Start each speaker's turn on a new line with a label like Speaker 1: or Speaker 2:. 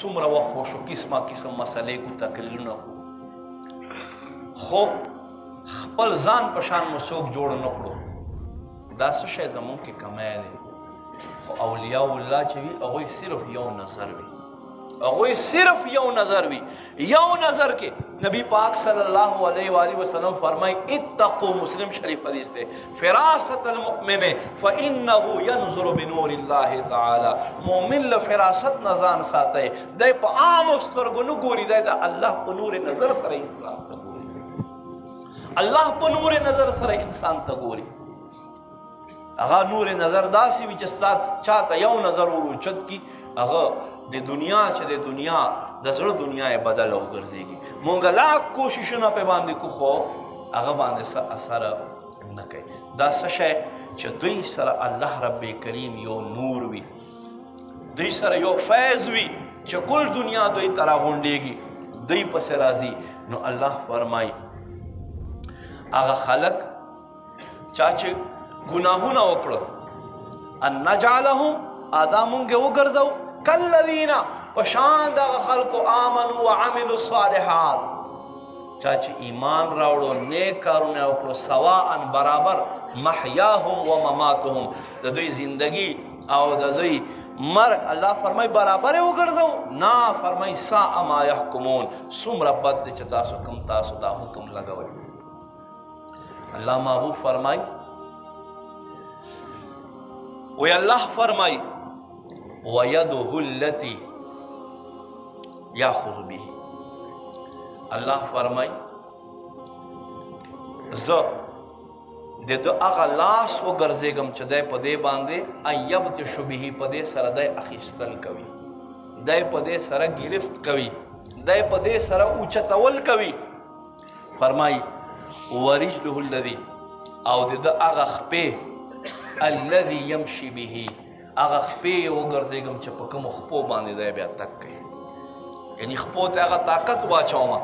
Speaker 1: څومره وخت خو شو قسمه قسم مسلې کو تقریرونه کو خو خپل ځان په شان مو څوک جوړ نه کړو دا څه شی زمونږ کې کمی دی خو اولیاء الله چې وي هغوی صرف یو نظر وي هغوی صرف یو نظر وي یو نظر کې نبی پاک صلی الله علیه وآلہ وسلم فرمائی اتقو مسلم شریف حدیث ہے فراست المؤمن فإنه ينظر بنور الله تعالی مومن له فراست نظان ساته دی په عام سترګو نه ګوري دی د الله په نور نظر سره انسان ته ګوري الله په نور نظر سره انسان ته ګوري هغه نور نظر داسې وي چې ستا چاته یو نظر وروچت کی هغه د دنیا چې د دنیا د زړه دنیا یې بدله وګرځېږي مونږ لاک کوششونه پې باندې کو خو هغه باندې څه اثر نه کوي دا څه شی چې دوی سره الله رب کریم یو نور وي دوی سره یو فیض وي چې کل دنیا دوی ته راغونډېږي دوی پسې راځي نو الله فرمایي هغه خلک چا چې ګناهونه وکړه ان نجعلهم ادا مونږ وګرځو کالذین پشان دغه خلکو آمنو وعملوا الصالحات چا چې ایمان راوړو نیک کارونه وکړو سواء برابر محیاهم و مماتهم د دوی زندگی او د دوی مرګ الله فرمای برابر وګرځو نه فرمای ساء ما يحكمون څومره بد دی چې تاسو کوم تاسو دا حکم لګوئ الله محبوب فرمای وی الله فرمای وَيَدُهُ الَّتِي يَأْخُذُ بِهِ الله فرمای زه د ده هغه لاس وګرځېږم چې دی په دې باندې ان یبطش به په دې سره دی اخیستل کوي دی په دې سره گرفت کوي دی په دې سره اوچتول کوي فرمای ورجله الذي او د ده هغه خپې الذي يمشي به هغه خپې وګرځېږم چې په کومو خپو باندې دی بیا تک کوي یعنی خپو ته هغه طاقت واچومه